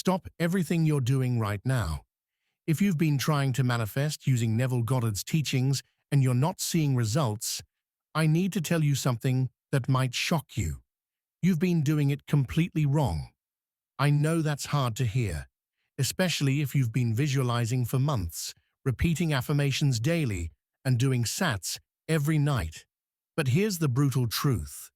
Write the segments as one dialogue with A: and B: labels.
A: Stop everything you're doing right now. If you've been trying to manifest using Neville Goddard's teachings and you're not seeing results, I need to tell you something that might shock you. You've been doing it completely wrong. I know that's hard to hear, especially if you've been visualizing for months, repeating affirmations daily, and doing sats every night. But here's the brutal truth.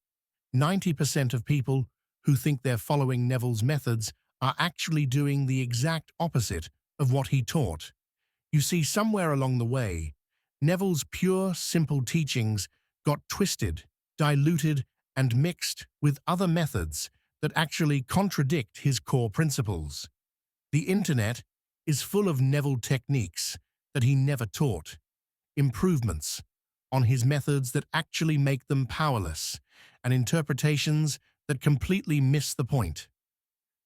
A: 90% of people who think they're following Neville's methods are actually doing the exact opposite of what he taught. You see, somewhere along the way, Neville's pure, simple teachings got twisted, diluted, and mixed with other methods that actually contradict his core principles. The internet is full of Neville techniques that he never taught, improvements on his methods that actually make them powerless, and interpretations that completely miss the point.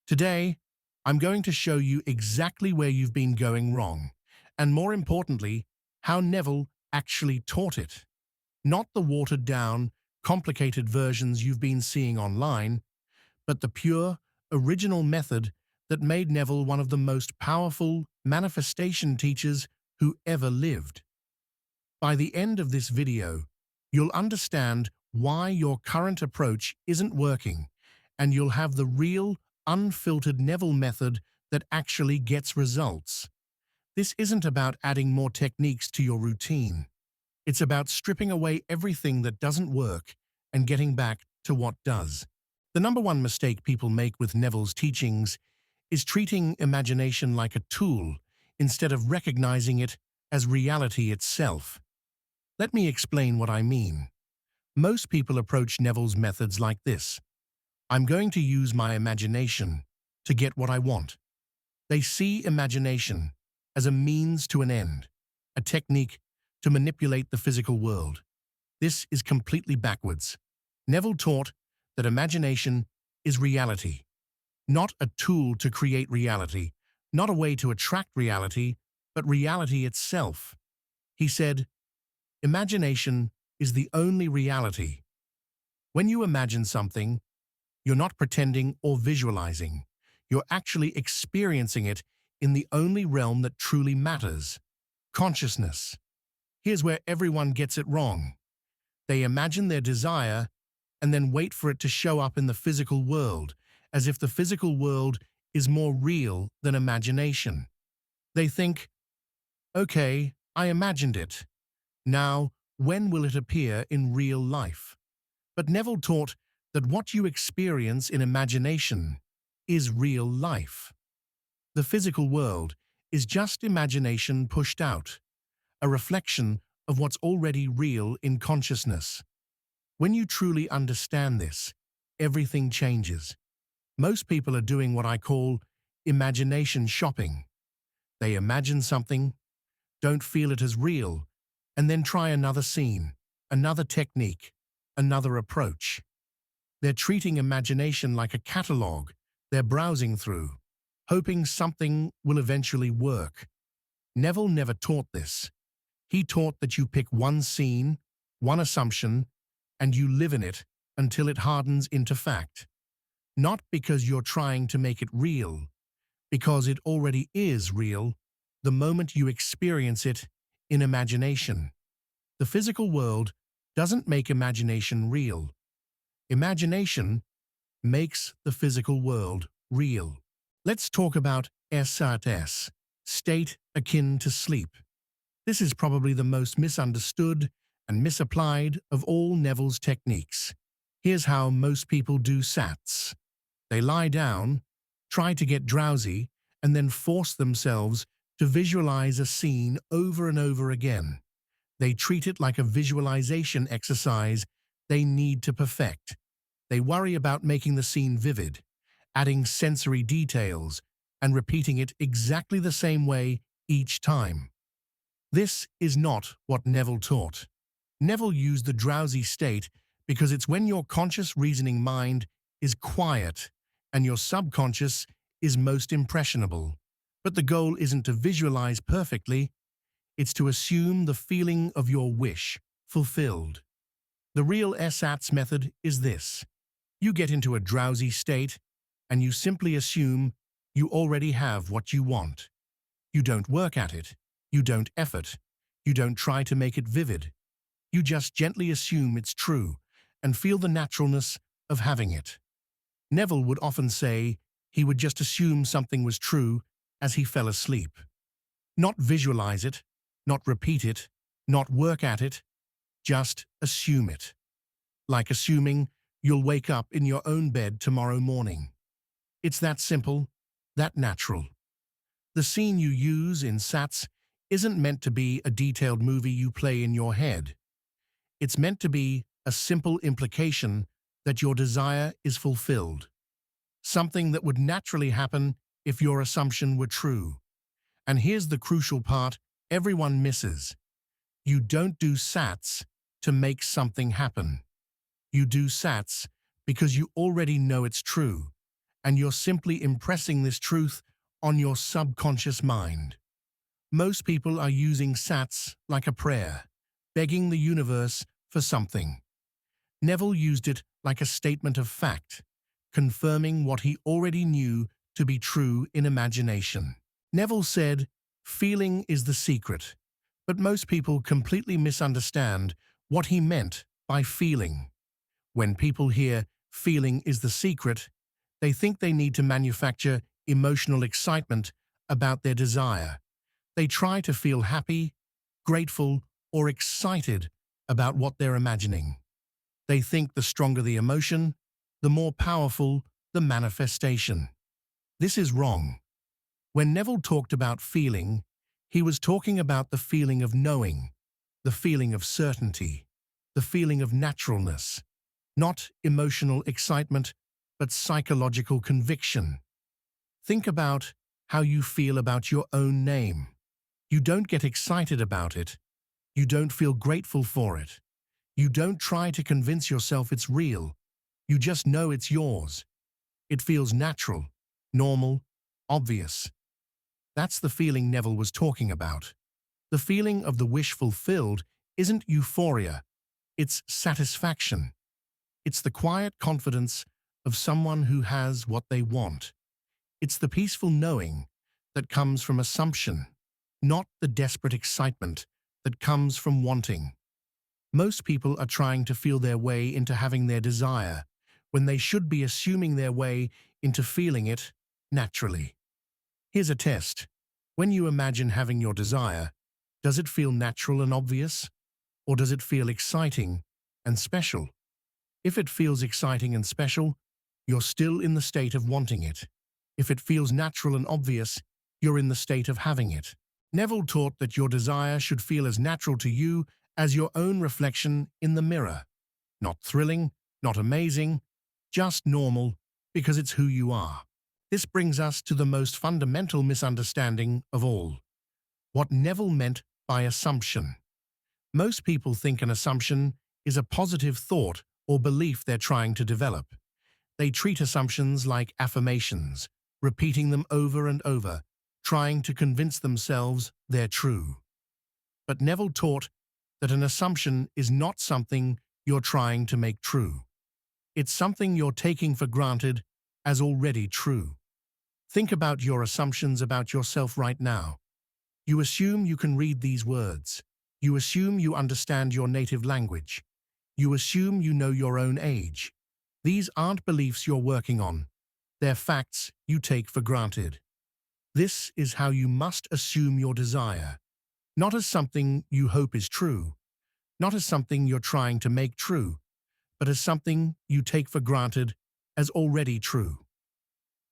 A: Today, I'm going to show you exactly where you've been going wrong, and more importantly, how Neville actually taught it. Not the watered-down, complicated versions you've been seeing online, but the pure, original method that made Neville one of the most powerful manifestation teachers who ever lived. By the end of this video, you'll understand why your current approach isn't working, and you'll have the real, unfiltered Neville method that actually gets results. This isn't about adding more techniques to your routine. It's about stripping away everything that doesn't work and getting back to what does. The number one mistake people make with Neville's teachings is treating imagination like a tool instead of recognizing it as reality itself. Let me explain what I mean. Most people approach Neville's methods like this. I'm going to use my imagination to get what I want. They see imagination as a means to an end, a technique to manipulate the physical world. This is completely backwards. Neville taught that imagination is reality, not a tool to create reality, not a way to attract reality, but reality itself. He said, imagination is the only reality. When you imagine something, you're not pretending or visualizing. You're actually experiencing it in the only realm that truly matters, consciousness. Here's where everyone gets it wrong. They imagine their desire and then wait for it to show up in the physical world, as if the physical world is more real than imagination. They think, okay, I imagined it. Now, when will it appear in real life? But Neville taught that what you experience in imagination is real life. The physical world is just imagination pushed out, a reflection of what's already real in consciousness. When you truly understand this, everything changes. Most people are doing what I call imagination shopping. They imagine something, don't feel it as real, and then try another scene, another technique, another approach. They're treating imagination like a catalog they're browsing through, hoping something will eventually work. Neville never taught this. He taught that you pick one scene, one assumption, and you live in it until it hardens into fact. Not because you're trying to make it real, because it already is real the moment you experience it in imagination. The physical world doesn't make imagination real. Imagination makes the physical world real. Let's talk about SATS, state akin to sleep. This is probably the most misunderstood and misapplied of all Neville's techniques. Here's how most people do SATs. They lie down, try to get drowsy, and then force themselves to visualize a scene over and over again. They treat it like a visualization exercise they need to perfect. They worry about making the scene vivid, adding sensory details, and repeating it exactly the same way each time. This is not what Neville taught. Neville used the drowsy state because it's when your conscious reasoning mind is quiet and your subconscious is most impressionable. But the goal isn't to visualize perfectly, it's to assume the feeling of your wish fulfilled. The real SATS method is this. You get into a drowsy state and you simply assume you already have what you want. You don't work at it. You don't effort. You don't try to make it vivid. You just gently assume it's true and feel the naturalness of having it. Neville would often say he would just assume something was true as he fell asleep. Not visualize it, not repeat it, not work at it, just assume it. Like assuming you'll wake up in your own bed tomorrow morning. It's that simple, that natural. The scene you use in SATs isn't meant to be a detailed movie you play in your head. It's meant to be a simple implication that your desire is fulfilled. Something that would naturally happen if your assumption were true. And here's the crucial part everyone misses. You don't do SATs to make something happen. You do SATs because you already know it's true, and you're simply impressing this truth on your subconscious mind. Most people are using SATs like a prayer, begging the universe for something. Neville used it like a statement of fact, confirming what he already knew to be true in imagination. Neville said, "Feeling is the secret," but most people completely misunderstand what he meant by feeling. When people hear "feeling is the secret," they think they need to manufacture emotional excitement about their desire. They try to feel happy, grateful, or excited about what they're imagining. They think the stronger the emotion, the more powerful the manifestation. This is wrong. When Neville talked about feeling, he was talking about the feeling of knowing, the feeling of certainty, the feeling of naturalness. Not emotional excitement, but psychological conviction. Think about how you feel about your own name. You don't get excited about it. You don't feel grateful for it. You don't try to convince yourself it's real. You just know it's yours. It feels natural, normal, obvious. That's the feeling Neville was talking about. The feeling of the wish fulfilled isn't euphoria, it's satisfaction. It's the quiet confidence of someone who has what they want. It's the peaceful knowing that comes from assumption, not the desperate excitement that comes from wanting. Most people are trying to feel their way into having their desire, when they should be assuming their way into feeling it naturally. Here's a test. When you imagine having your desire, does it feel natural and obvious? Or does it feel exciting and special? If it feels exciting and special, you're still in the state of wanting it. If it feels natural and obvious, you're in the state of having it. Neville taught that your desire should feel as natural to you as your own reflection in the mirror. Not thrilling, not amazing, just normal, because it's who you are. This brings us to the most fundamental misunderstanding of all. What Neville meant by assumption. Most people think an assumption is a positive thought or belief they're trying to develop. They treat assumptions like affirmations, repeating them over and over, trying to convince themselves they're true. But Neville taught that an assumption is not something you're trying to make true. It's something you're taking for granted as already true. Think about your assumptions about yourself right now. You assume you can read these words. You assume you understand your native language. You assume you know your own age. These aren't beliefs you're working on. They're facts you take for granted. This is how you must assume your desire. Not as something you hope is true, not as something you're trying to make true, but as something you take for granted as already true.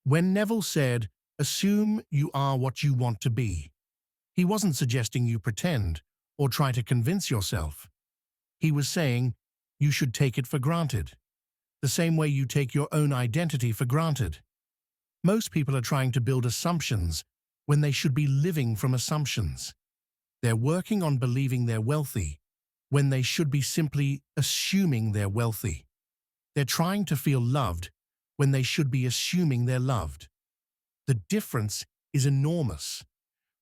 A: When Neville said, "Assume you are what you want to be," he wasn't suggesting you pretend or try to convince yourself. He was saying you should take it for granted, the same way you take your own identity for granted. Most people are trying to build assumptions when they should be living from assumptions. They're working on believing they're wealthy when they should be simply assuming they're wealthy. They're trying to feel loved when they should be assuming they're loved. The difference is enormous.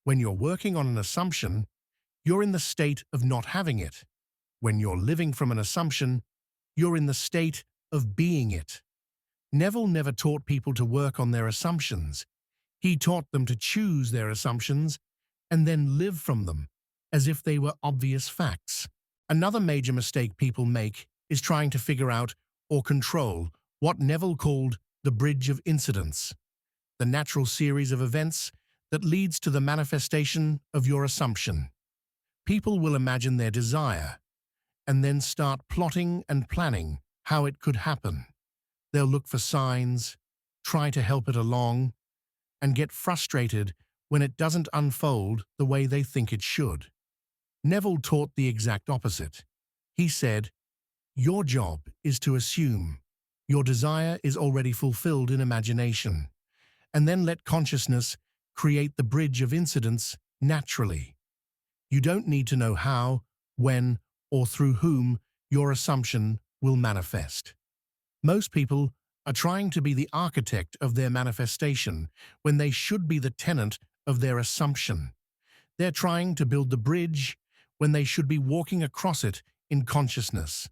A: When you're working on an assumption, you're in the state of not having it. When you're living from an assumption, you're in the state of being it. Neville never taught people to work on their assumptions. He taught them to choose their assumptions and then live from them, as if they were obvious facts. Another major mistake people make is trying to figure out or control what Neville called the bridge of incidents, the natural series of events that leads to the manifestation of your assumption. People will imagine their desire and then start plotting and planning how it could happen. They'll look for signs, try to help it along, and get frustrated when it doesn't unfold the way they think it should. Neville taught the exact opposite. He said, "Your job is to assume your desire is already fulfilled in imagination, and then let consciousness create the bridge of incidents naturally. You don't need to know how, when, or through whom your assumption will manifest." Most people are trying to be the architect of their manifestation when they should be the tenant of their assumption. They're trying to build the bridge when they should be walking across it in consciousness.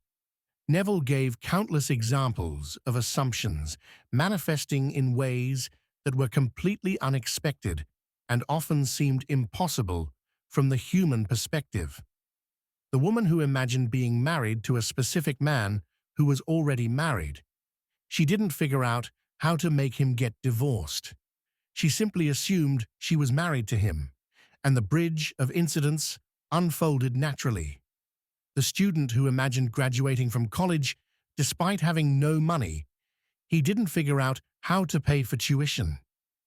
A: Neville gave countless examples of assumptions manifesting in ways that were completely unexpected and often seemed impossible from the human perspective. The woman who imagined being married to a specific man who was already married. She didn't figure out how to make him get divorced. She simply assumed she was married to him, and the bridge of incidents unfolded naturally. The student who imagined graduating from college despite having no money. He didn't figure out how to pay for tuition.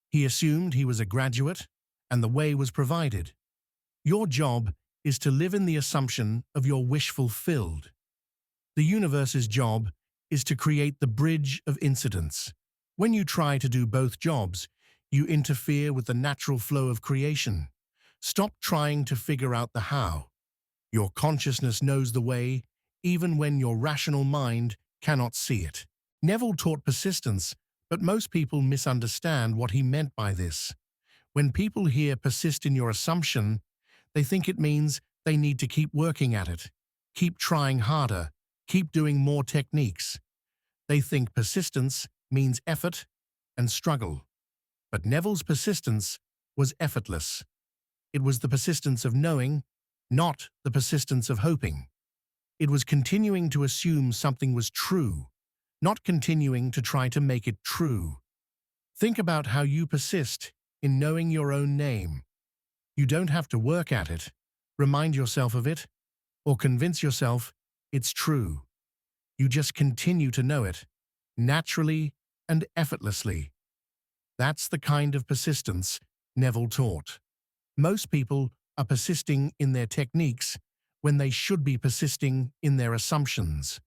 A: He assumed he was a graduate, and the way was provided. Your job is to live in the assumption of your wish fulfilled. The universe's job is to create the bridge of incidents. When you try to do both jobs, you interfere with the natural flow of creation. Stop trying to figure out the how. Your consciousness knows the way, even when your rational mind cannot see it. Neville taught persistence, but most people misunderstand what he meant by this. When people hear persist in your assumption, they think it means they need to keep working at it, keep trying harder, keep doing more techniques. They think persistence means effort and struggle. But Neville's persistence was effortless. It was the persistence of knowing, not the persistence of hoping. It was continuing to assume something was true, not continuing to try to make it true. Think about how you persist in knowing your own name. You don't have to work at it, remind yourself of it, or convince yourself it's true. You just continue to know it, naturally and effortlessly. That's the kind of persistence Neville taught. Most people are persisting in their techniques when they should be persisting in their assumptions.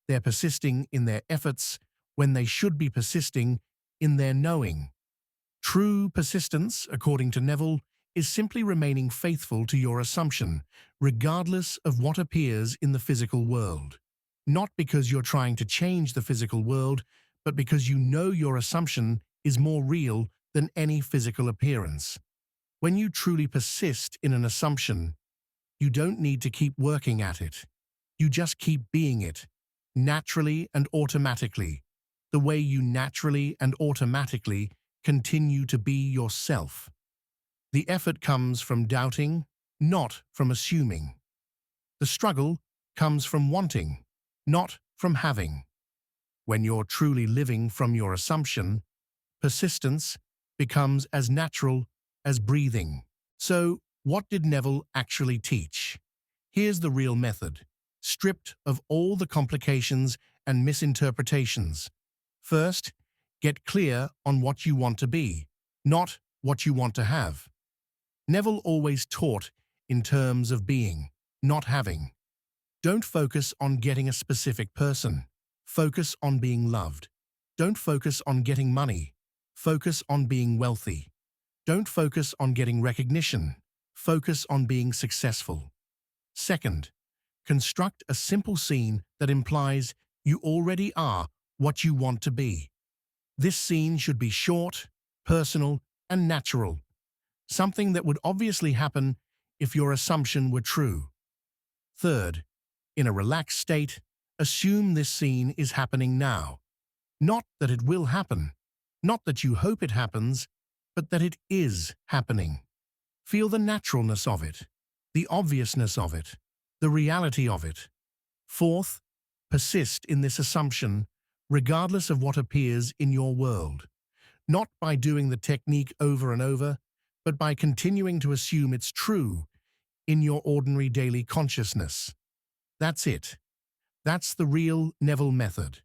A: They're persisting in their efforts when they should be persisting in their knowing. True persistence, according to Neville, is simply remaining faithful to your assumption, regardless of what appears in the physical world. Not because you're trying to change the physical world, but because you know your assumption is more real than any physical appearance. When you truly persist in an assumption, you don't need to keep working at it. You just keep being it, naturally and automatically, the way you naturally and automatically continue to be yourself. The effort comes from doubting, not from assuming. The struggle comes from wanting, not from having. When you're truly living from your assumption, persistence becomes as natural as breathing. So, what did Neville actually teach? Here's the real method, stripped of all the complications and misinterpretations. First, get clear on what you want to be, not what you want to have. Neville always taught in terms of being, not having. Don't focus on getting a specific person. Focus on being loved. Don't focus on getting money. Focus on being wealthy. Don't focus on getting recognition. Focus on being successful. Second, construct a simple scene that implies you already are what you want to be. This scene should be short, personal, and natural. Something that would obviously happen if your assumption were true. Third, in a relaxed state, assume this scene is happening now. Not that it will happen. Not that you hope it happens, but that it is happening. Feel the naturalness of it, the obviousness of it, the reality of it. Fourth, persist in this assumption, regardless of what appears in your world. Not by doing the technique over and over, but by continuing to assume it's true in your ordinary daily consciousness. That's it. That's the real Neville method.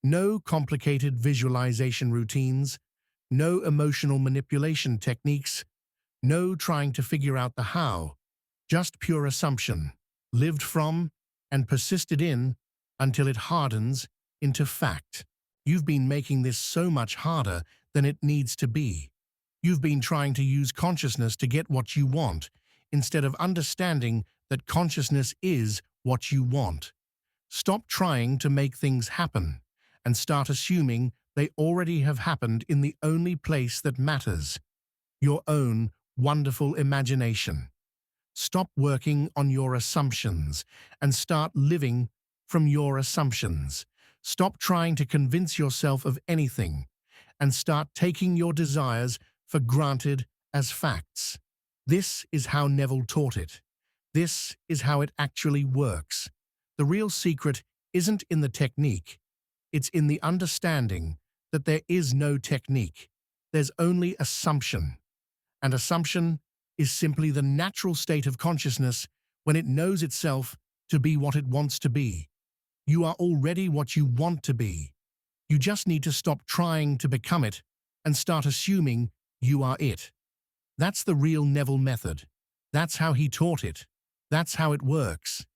A: No complicated visualization routines, no emotional manipulation techniques, no trying to figure out the how, just pure assumption, lived from and persisted in until it hardens into fact. You've been making this so much harder than it needs to be. You've been trying to use consciousness to get what you want, instead of understanding that consciousness is what you want. Stop trying to make things happen and start assuming they already have happened in the only place that matters, your own wonderful imagination. Stop working on your assumptions and start living from your assumptions. Stop trying to convince yourself of anything and start taking your desires for granted as facts. This is how Neville taught it. This is how it actually works. The real secret isn't in the technique. It's in the understanding that there is no technique. There's only assumption. And assumption is simply the natural state of consciousness when it knows itself to be what it wants to be. You are already what you want to be. You just need to stop trying to become it and start assuming you are it. That's the real Neville method. That's how he taught it. That's how it works.